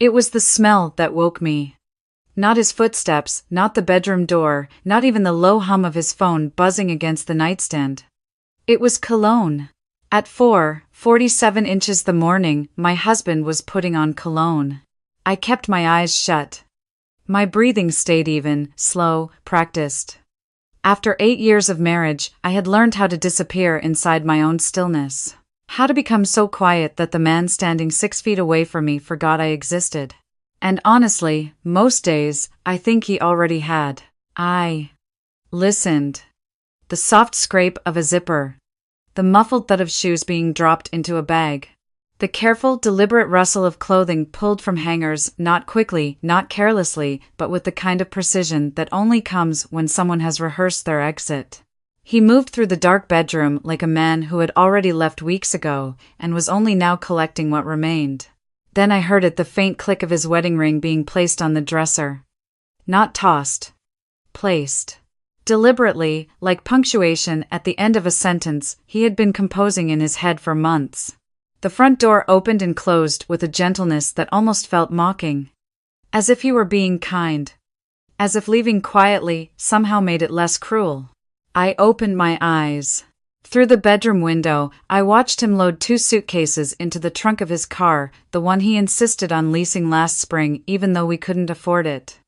It was the smell that woke me. Not his footsteps, not the bedroom door, not even the low hum of his phone buzzing against the nightstand. It was cologne. At 4:47 inches the morning, my husband was putting on cologne. I kept my eyes shut. My breathing stayed even, slow, practiced. After 8 years of marriage, I had learned how to disappear inside my own stillness. How to become so quiet that the man standing 6 feet away from me forgot I existed. And honestly, most days, I think he already had. I listened. The soft scrape of a zipper. The muffled thud of shoes being dropped into a bag. The careful, deliberate rustle of clothing pulled from hangers, not quickly, not carelessly, but with the kind of precision that only comes when someone has rehearsed their exit. He moved through the dark bedroom like a man who had already left weeks ago, and was only now collecting what remained. Then I heard the faint click of his wedding ring being placed on the dresser. Not tossed. Placed. Deliberately, like punctuation at the end of a sentence he had been composing in his head for months. The front door opened and closed with a gentleness that almost felt mocking. As if he were being kind. As if leaving quietly somehow made it less cruel. I opened my eyes. Through the bedroom window, I watched him load 2 suitcases into the trunk of his car, the one he insisted on leasing last spring even though we couldn't afford it.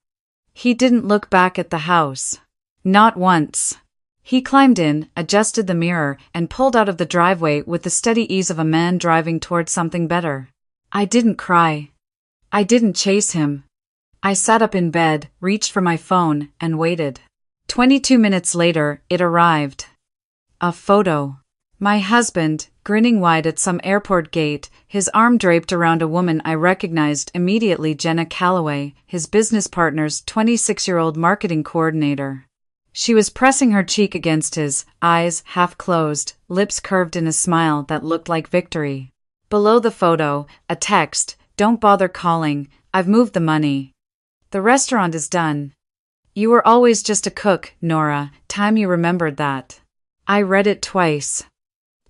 He didn't look back at the house. Not once. He climbed in, adjusted the mirror, and pulled out of the driveway with the steady ease of a man driving toward something better. I didn't cry. I didn't chase him. I sat up in bed, reached for my phone, and waited. 22 minutes later, it arrived. A photo. My husband, grinning wide at some airport gate, his arm draped around a woman I recognized immediately, Jenna Calloway, his business partner's 26-year-old marketing coordinator. She was pressing her cheek against his, eyes half closed, lips curved in a smile that looked like victory. Below the photo, a text, "Don't bother calling, I've moved the money. The restaurant is done. You were always just a cook, Nora, time you remembered that." I read it twice.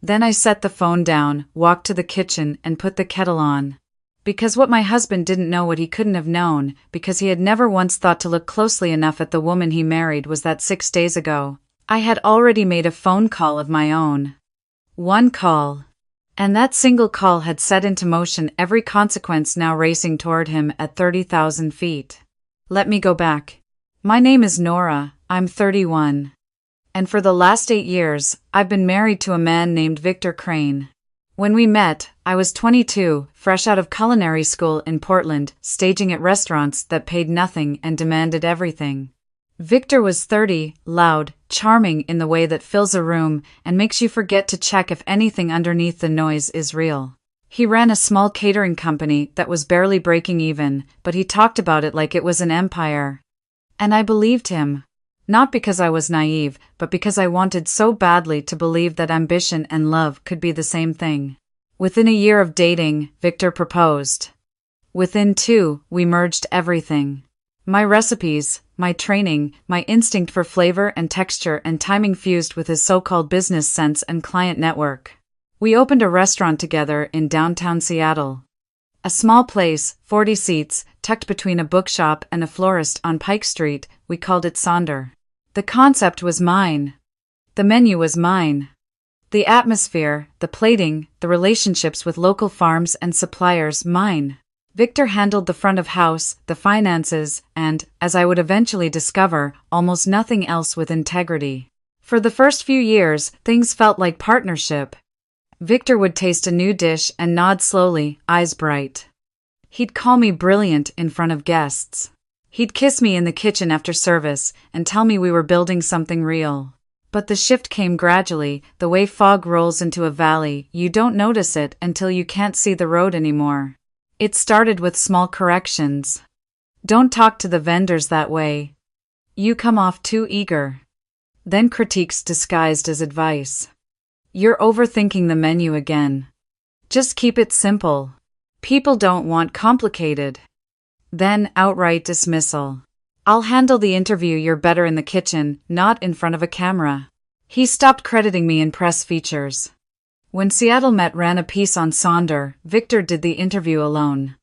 Then I set the phone down, walked to the kitchen, and put the kettle on. Because what my husband didn't know what he couldn't have known, because he had never once thought to look closely enough at the woman he married, was that 6 days ago, I had already made a phone call of my own. One call. And that single call had set into motion every consequence now racing toward him at 30,000 feet. Let me go back. My name is Nora, I'm 31. And for the last 8 years, I've been married to a man named Victor Crane. When we met, I was 22, fresh out of culinary school in Portland, staging at restaurants that paid nothing and demanded everything. Victor was 30, loud, charming in the way that fills a room and makes you forget to check if anything underneath the noise is real. He ran a small catering company that was barely breaking even, but he talked about it like it was an empire. And I believed him. Not because I was naive, but because I wanted so badly to believe that ambition and love could be the same thing. Within a year of dating, Victor proposed. Within 2, we merged everything. My recipes, my training, my instinct for flavor and texture and timing fused with his so-called business sense and client network. We opened a restaurant together in downtown Seattle. A small place, 40 seats, tucked between a bookshop and a florist on Pike Street. We called it Sonder. The concept was mine. The menu was mine. The atmosphere, the plating, the relationships with local farms and suppliers, mine. Victor handled the front of house, the finances, and, as I would eventually discover, almost nothing else with integrity. For the first few years, things felt like partnership. Victor would taste a new dish and nod slowly, eyes bright. He'd call me brilliant in front of guests. He'd kiss me in the kitchen after service and tell me we were building something real. But the shift came gradually, the way fog rolls into a valley. You don't notice it until you can't see the road anymore. It started with small corrections. Don't talk to the vendors that way. You come off too eager. Then critiques disguised as advice. You're overthinking the menu again. Just keep it simple. People don't want complicated. Then outright dismissal. I'll handle the interview, you're better in the kitchen, not in front of a camera. He stopped crediting me in press features. When Seattle Met ran a piece on Sonder, Victor did the interview alone.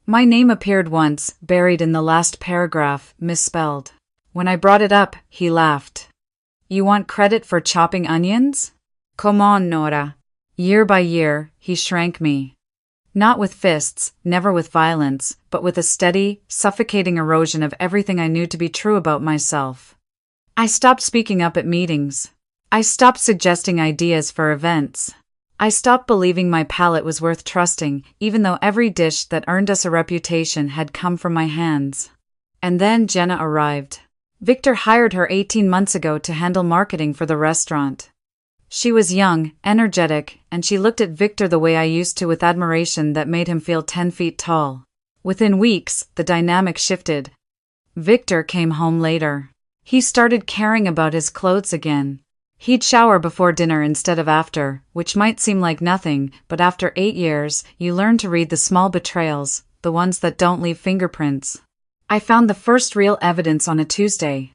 My name appeared once, buried in the last paragraph, misspelled. When I brought it up, he laughed. You want credit for chopping onions? Come on, Nora. Year by year, he shrank me. Not with fists, never with violence, but with a steady, suffocating erosion of everything I knew to be true about myself. I stopped speaking up at meetings. I stopped suggesting ideas for events. I stopped believing my palate was worth trusting, even though every dish that earned us a reputation had come from my hands. And then Jenna arrived. Victor hired her 18 months ago to handle marketing for the restaurant. She was young, energetic, and she looked at Victor the way I used to, with admiration that made him feel 10 feet tall. Within weeks, the dynamic shifted. Victor came home later. He started caring about his clothes again. He'd shower before dinner instead of after, which might seem like nothing, but after 8 years, you learn to read the small betrayals, the ones that don't leave fingerprints. I found the first real evidence on a Tuesday.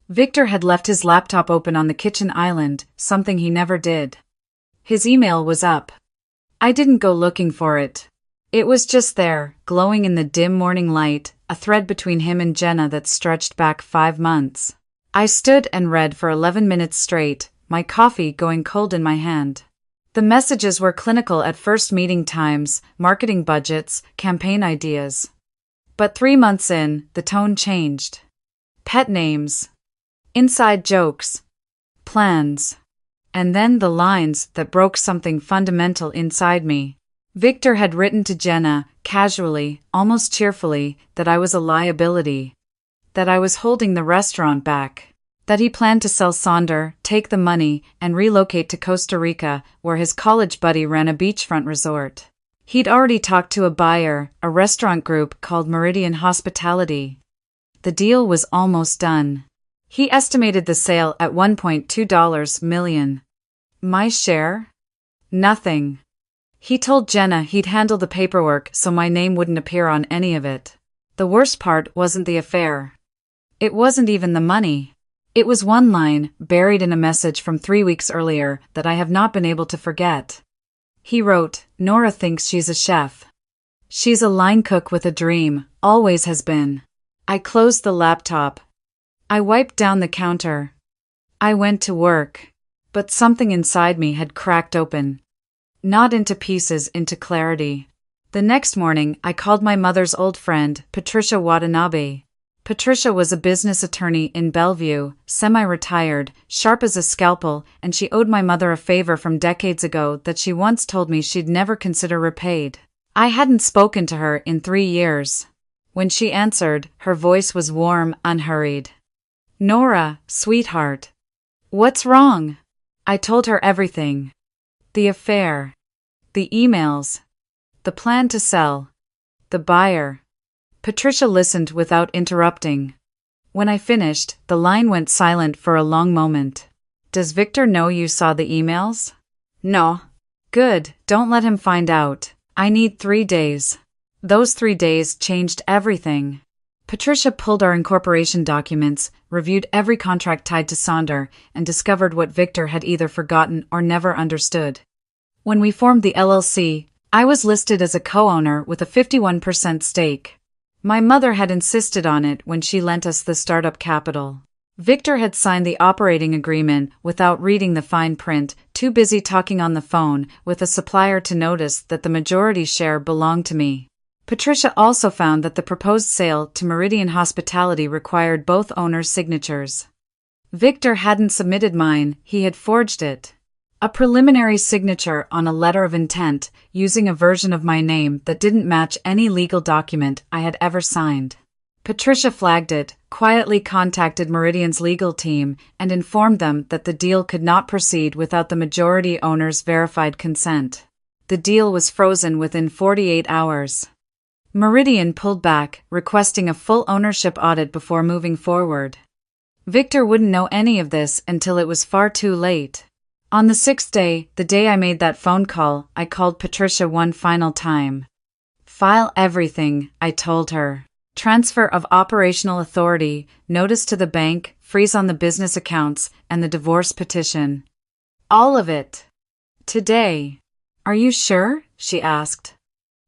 Victor had left his laptop open on the kitchen island, something he never did. His email was up. I didn't go looking for it. It was just there, glowing in the dim morning light, a thread between him and Jenna that stretched back 5 months. I stood and read for 11 minutes straight, my coffee going cold in my hand. The messages were clinical at first: meeting times, marketing budgets, campaign ideas. But 3 months in, the tone changed. Pet names. Inside jokes. Plans. And then the lines that broke something fundamental inside me. Victor had written to Jenna, casually, almost cheerfully, that I was a liability. That I was holding the restaurant back. That he planned to sell Sonder, take the money, and relocate to Costa Rica, where his college buddy ran a beachfront resort. He'd already talked to a buyer, a restaurant group called Meridian Hospitality. The deal was almost done. He estimated the sale at $1.2 million. My share? Nothing. He told Jenna he'd handle the paperwork so my name wouldn't appear on any of it. The worst part wasn't the affair. It wasn't even the money. It was one line, buried in a message from 3 weeks earlier, that I have not been able to forget. He wrote, Nora thinks she's a chef. She's a line cook with a dream, always has been. I closed the laptop. I wiped down the counter. I went to work. But something inside me had cracked open. Not into pieces, into clarity. The next morning, I called my mother's old friend, Patricia Watanabe. Patricia was a business attorney in Bellevue, semi-retired, sharp as a scalpel, and she owed my mother a favor from decades ago that she once told me she'd never consider repaid. I hadn't spoken to her in 3 years. When she answered, her voice was warm, unhurried. Nora, sweetheart. What's wrong? I told her everything. The affair. The emails. The plan to sell. The buyer. Patricia listened without interrupting. When I finished, the line went silent for a long moment. Does Victor know you saw the emails? No. Good, don't let him find out. I need 3 days. Those 3 days changed everything. Patricia pulled our incorporation documents, reviewed every contract tied to Sonder, and discovered what Victor had either forgotten or never understood. When we formed the LLC, I was listed as a co-owner with a 51% stake. My mother had insisted on it when she lent us the startup capital. Victor had signed the operating agreement without reading the fine print, too busy talking on the phone with a supplier to notice that the majority share belonged to me. Patricia also found that the proposed sale to Meridian Hospitality required both owners' signatures. Victor hadn't submitted mine, he had forged it. A preliminary signature on a letter of intent, using a version of my name that didn't match any legal document I had ever signed. Patricia flagged it, quietly contacted Meridian's legal team, and informed them that the deal could not proceed without the majority owner's verified consent. The deal was frozen within 48 hours. Meridian pulled back, requesting a full ownership audit before moving forward. Victor wouldn't know any of this until it was far too late. On the 6th day, the day I made that phone call, I called Patricia one final time. File everything, I told her. Transfer of operational authority, notice to the bank, freeze on the business accounts, and the divorce petition. All of it. Today. Are you sure? She asked.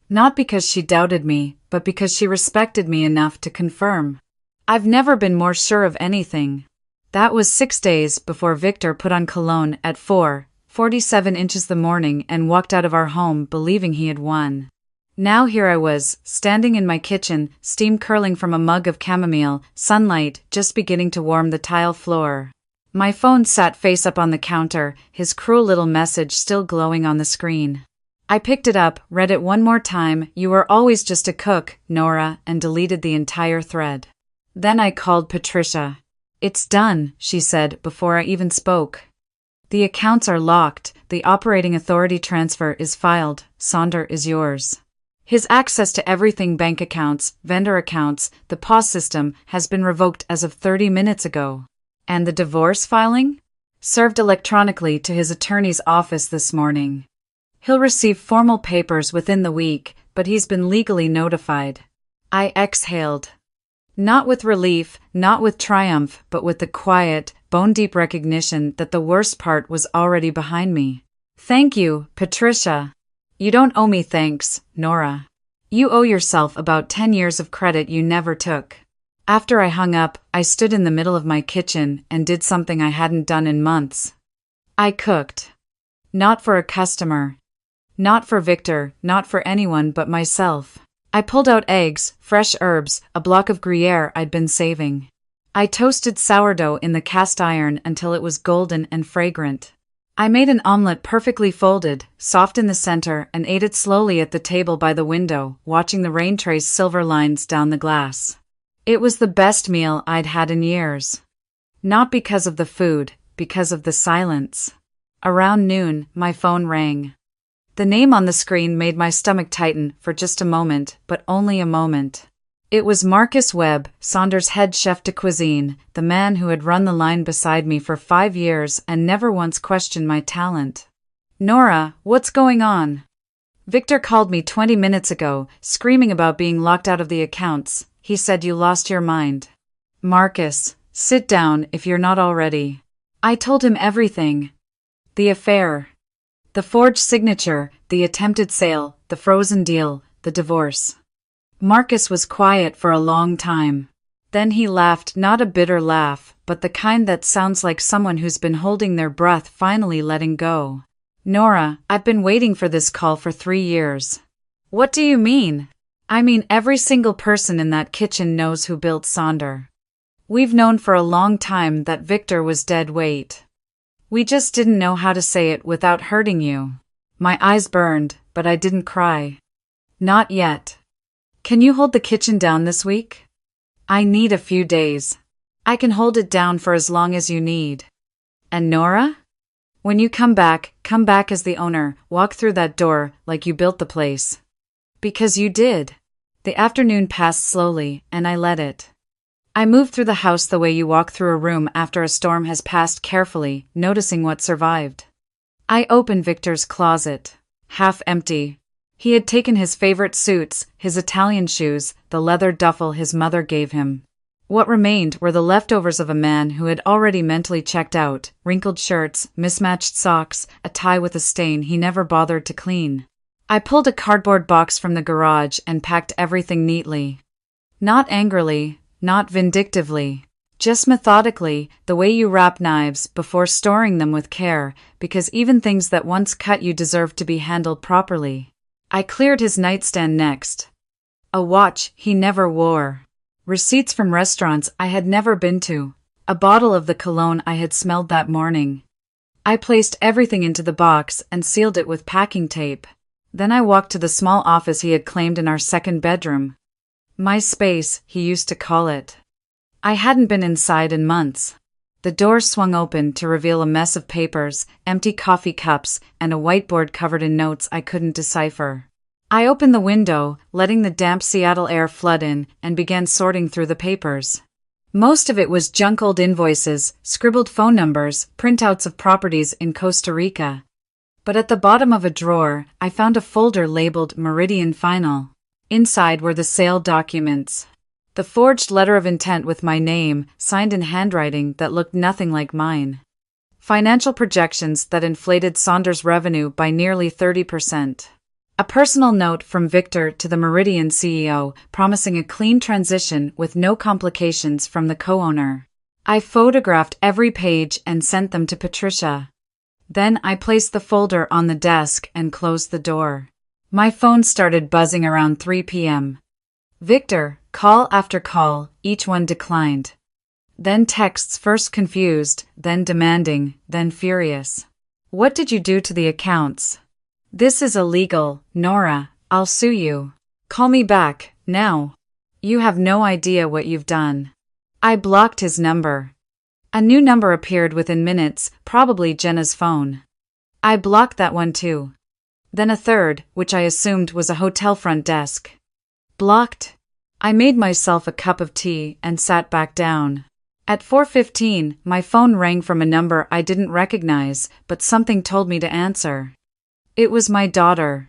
Not because she doubted me, but because she respected me enough to confirm. I've never been more sure of anything. That was 6 days before Victor put on cologne at 4:47 inches the morning and walked out of our home believing he had won. Now here I was, standing in my kitchen, steam curling from a mug of chamomile, sunlight just beginning to warm the tile floor. My phone sat face up on the counter, his cruel little message still glowing on the screen. I picked it up, read it one more time, "You were always just a cook, Nora," and deleted the entire thread. Then I called Patricia. "It's done," she said before I even spoke. "The accounts are locked, the operating authority transfer is filed, Sonder is yours. His access to everything, bank accounts, vendor accounts, the POS system, has been revoked as of 30 minutes ago. And the divorce filing? Served electronically to his attorney's office this morning. He'll receive formal papers within the week, but he's been legally notified." I exhaled. Not with relief, not with triumph, but with the quiet, bone-deep recognition that the worst part was already behind me. "Thank you, Patricia." "You don't owe me thanks, Nora. You owe yourself about 10 years of credit you never took." After I hung up, I stood in the middle of my kitchen and did something I hadn't done in months. I cooked. Not for a customer. Not for Victor, not for anyone but myself. I pulled out eggs, fresh herbs, a block of Gruyere I'd been saving. I toasted sourdough in the cast iron until it was golden and fragrant. I made an omelette perfectly folded, soft in the center, and ate it slowly at the table by the window, watching the rain trace silver lines down the glass. It was the best meal I'd had in years. Not because of the food, because of the silence. Around noon, my phone rang. The name on the screen made my stomach tighten for just a moment, but only a moment. It was Marcus Webb, Sonder's head chef de cuisine, the man who had run the line beside me for 5 years and never once questioned my talent. "Nora, what's going on?" "Victor called me 20 minutes ago, screaming about being locked out of the accounts. He said you lost your mind." "Marcus, sit down if you're not already." I told him everything. The affair. The forged signature, the attempted sale, the frozen deal, the divorce. Marcus was quiet for a long time. Then he laughed, not a bitter laugh, but the kind that sounds like someone who's been holding their breath finally letting go. "Nora, I've been waiting for this call for 3 years." "What do you mean?" "I mean every single person in that kitchen knows who built Sonder. We've known for a long time that Victor was dead weight. We just didn't know how to say it without hurting you." My eyes burned, but I didn't cry. "Not yet. Can you hold the kitchen down this week?" "I need a few days." "I can hold it down for as long as you need." "And Nora? When you come back as the owner, walk through that door like you built the place." "Because you did." The afternoon passed slowly, and I let it. I moved through the house the way you walk through a room after a storm has passed, carefully, noticing what survived. I opened Victor's closet. Half empty. He had taken his favorite suits, his Italian shoes, the leather duffel his mother gave him. What remained were the leftovers of a man who had already mentally checked out: wrinkled shirts, mismatched socks, a tie with a stain he never bothered to clean. I pulled a cardboard box from the garage and packed everything neatly. Not angrily, not vindictively. Just methodically, the way you wrap knives before storing them with care, because even things that once cut you deserve to be handled properly. I cleared his nightstand next. A watch he never wore. Receipts from restaurants I had never been to. A bottle of the cologne I had smelled that morning. I placed everything into the box and sealed it with packing tape. Then I walked to the small office he had claimed in our second bedroom. My space, he used to call it. I hadn't been inside in months. The door swung open to reveal a mess of papers, empty coffee cups, and a whiteboard covered in notes I couldn't decipher. I opened the window, letting the damp Seattle air flood in, and began sorting through the papers. Most of it was junk: old invoices, scribbled phone numbers, printouts of properties in Costa Rica. But at the bottom of a drawer, I found a folder labeled Meridian Final. Inside were the sale documents. The forged letter of intent with my name, signed in handwriting that looked nothing like mine. Financial projections that inflated Sonder's revenue by nearly 30%. A personal note from Victor to the Meridian CEO, promising a clean transition with no complications from the co-owner. I photographed every page and sent them to Patricia. Then I placed the folder on the desk and closed the door. My phone started buzzing around 3 p.m. Victor, call after call, each one declined. Then texts, first confused, then demanding, then furious. What did you do to the accounts? This is illegal, Nora, I'll sue you. Call me back, now. You have no idea what you've done. I blocked his number. A new number appeared within minutes, probably Jenna's phone. I blocked that one too. Then a third, which I assumed was a hotel front desk. Blocked. I made myself a cup of tea and sat back down. At 4:15, my phone rang from a number I didn't recognize, but something told me to answer. It was my daughter.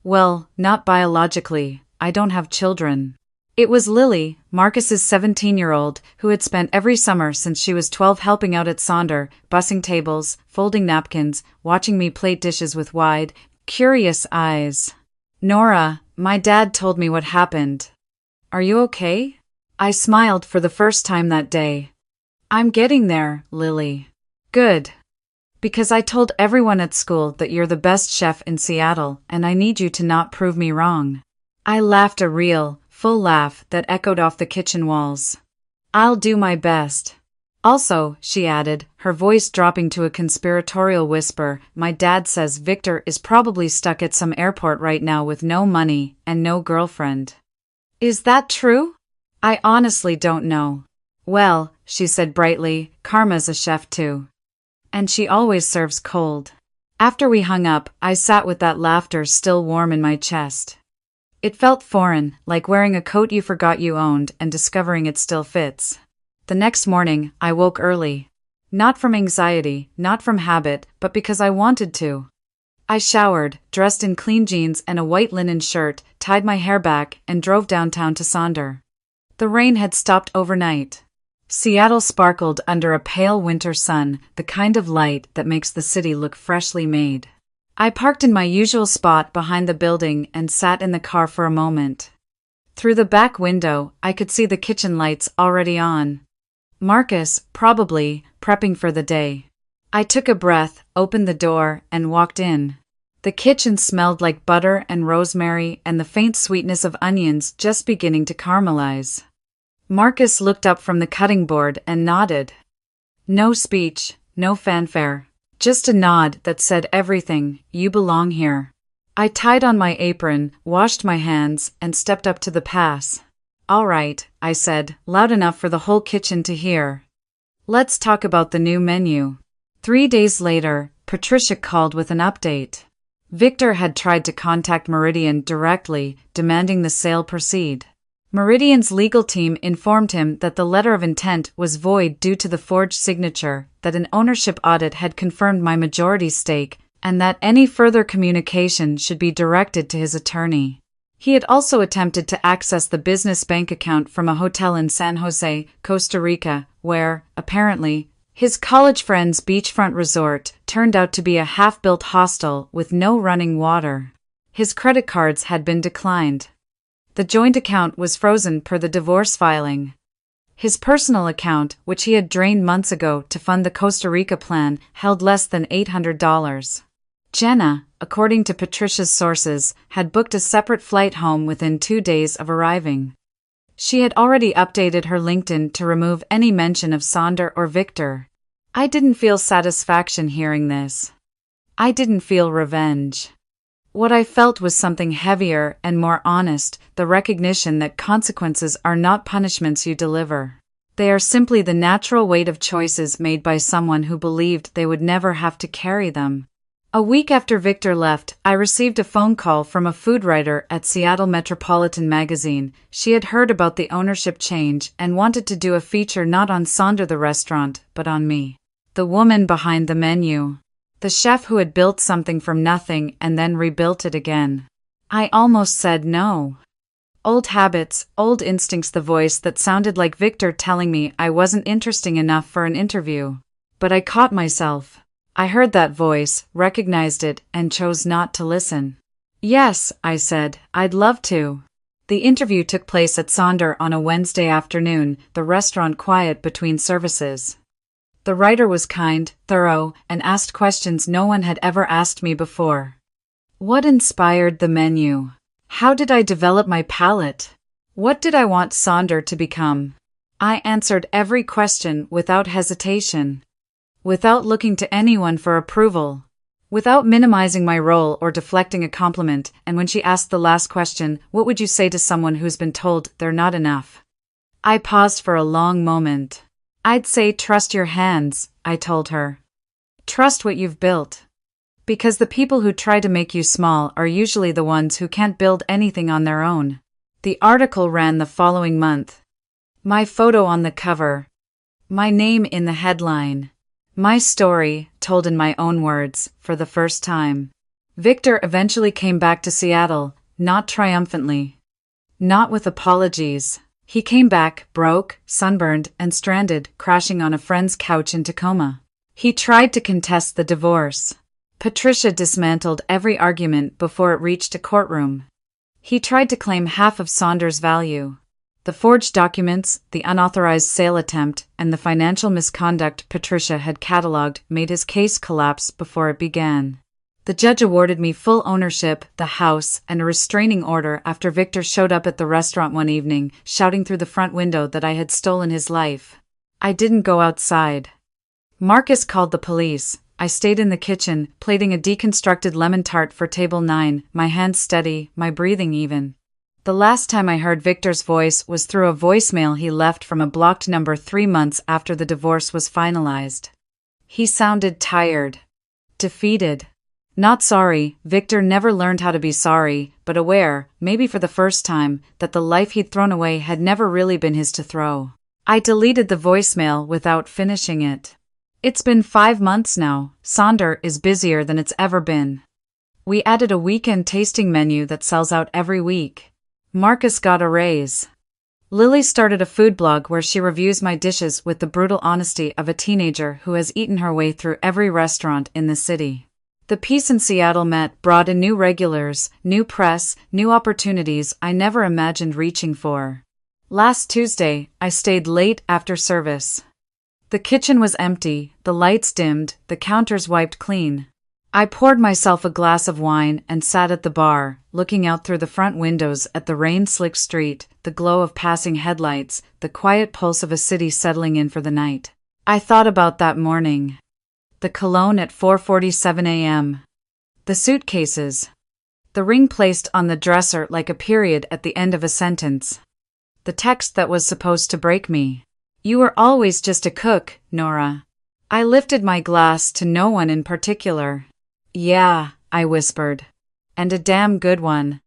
Well, not biologically, I don't have children. It was Lily, Marcus's 17-year-old, who had spent every summer since she was 12 helping out at Sonder, bussing tables, folding napkins, watching me plate dishes with wide, curious eyes. Nora, my dad told me what happened. Are you okay? I smiled for the first time that day. I'm getting there, Lily. Good. Because I told everyone at school that you're the best chef in Seattle, and I need you to not prove me wrong. I laughed a real, full laugh that echoed off the kitchen walls. I'll do my best. Also, she added, her voice dropping to a conspiratorial whisper, my dad says Victor is probably stuck at some airport right now with no money and no girlfriend. Is that true? I honestly don't know. Well, she said brightly, Karma's a chef too. And she always serves cold. After we hung up, I sat with that laughter still warm in my chest. It felt foreign, like wearing a coat you forgot you owned and discovering it still fits. The next morning, I woke early. Not from anxiety, not from habit, but because I wanted to. I showered, dressed in clean jeans and a white linen shirt, tied my hair back, and drove downtown to Sonder. The rain had stopped overnight. Seattle sparkled under a pale winter sun, the kind of light that makes the city look freshly made. I parked in my usual spot behind the building and sat in the car for a moment. Through the back window, I could see the kitchen lights already on. Marcus, probably, prepping for the day. I took a breath, opened the door, and walked in. The kitchen smelled like butter and rosemary and the faint sweetness of onions just beginning to caramelize. Marcus looked up from the cutting board and nodded. No speech, no fanfare. Just a nod that said everything, you belong here. I tied on my apron, washed my hands, and stepped up to the pass. All right, I said, loud enough for the whole kitchen to hear. Let's talk about the new menu. 3 days later, Patricia called with an update. Victor had tried to contact Meridian directly, demanding the sale proceed. Meridian's legal team informed him that the letter of intent was void due to the forged signature, that an ownership audit had confirmed my majority stake, and that any further communication should be directed to his attorney. He had also attempted to access the business bank account from a hotel in San Jose, Costa Rica, where, apparently, his college friend's beachfront resort turned out to be a half-built hostel with no running water. His credit cards had been declined. The joint account was frozen per the divorce filing. His personal account, which he had drained months ago to fund the Costa Rica plan, held less than $800. Jenna, according to Patricia's sources, had booked a separate flight home within 2 days of arriving. She had already updated her LinkedIn to remove any mention of Sonder or Victor. I didn't feel satisfaction hearing this. I didn't feel revenge. What I felt was something heavier and more honest, the recognition that consequences are not punishments you deliver. They are simply the natural weight of choices made by someone who believed they would never have to carry them. A week after Victor left, I received a phone call from a food writer at Seattle Metropolitan Magazine. She had heard about the ownership change and wanted to do a feature not on Sonder the restaurant, but on me. The woman behind the menu. The chef who had built something from nothing and then rebuilt it again. I almost said no. Old habits, old instincts, the voice that sounded like Victor telling me I wasn't interesting enough for an interview. But I caught myself. I heard that voice, recognized it, and chose not to listen. Yes, I said, I'd love to. The interview took place at Sonder on a Wednesday afternoon, the restaurant quiet between services. The writer was kind, thorough, and asked questions no one had ever asked me before. What inspired the menu? How did I develop my palate? What did I want Sonder to become? I answered every question without hesitation. Without looking to anyone for approval. Without minimizing my role or deflecting a compliment, and when she asked the last question, what would you say to someone who's been told they're not enough? I paused for a long moment. I'd say trust your hands, I told her. Trust what you've built. Because the people who try to make you small are usually the ones who can't build anything on their own. The article ran the following month. My photo on the cover. My name in the headline. My story, told in my own words, for the first time. Victor eventually came back to Seattle, not triumphantly. Not with apologies. He came back, broke, sunburned, and stranded, crashing on a friend's couch in Tacoma. He tried to contest the divorce. Patricia dismantled every argument before it reached a courtroom. He tried to claim half of Sonder's value. The forged documents, the unauthorized sale attempt, and the financial misconduct Patricia had catalogued made his case collapse before it began. The judge awarded me full ownership, the house, and a restraining order after Victor showed up at the restaurant one evening, shouting through the front window that I had stolen his life. I didn't go outside. Marcus called the police. I stayed in the kitchen, plating a deconstructed lemon tart for table 9, my hands steady, my breathing even. The last time I heard Victor's voice was through a voicemail he left from a blocked number 3 months after the divorce was finalized. He sounded tired. Defeated. Not sorry, Victor never learned how to be sorry, but aware, maybe for the first time, that the life he'd thrown away had never really been his to throw. I deleted the voicemail without finishing it. It's been 5 months now. Sonder is busier than it's ever been. We added a weekend tasting menu that sells out every week. Marcus got a raise. Lily started a food blog where she reviews my dishes with the brutal honesty of a teenager who has eaten her way through every restaurant in the city. The Peace in Seattle Met brought in new regulars, new press, new opportunities I never imagined reaching for. Last Tuesday, I stayed late after service. The kitchen was empty, the lights dimmed, the counters wiped clean. I poured myself a glass of wine and sat at the bar, looking out through the front windows at the rain-slicked street, the glow of passing headlights, the quiet pulse of a city settling in for the night. I thought about that morning. The Cologne at 4:47 a.m. The suitcases. The ring placed on the dresser like a period at the end of a sentence. The text that was supposed to break me. You were always just a cook, Nora. I lifted my glass to no one in particular. Yeah, I whispered. And a damn good one.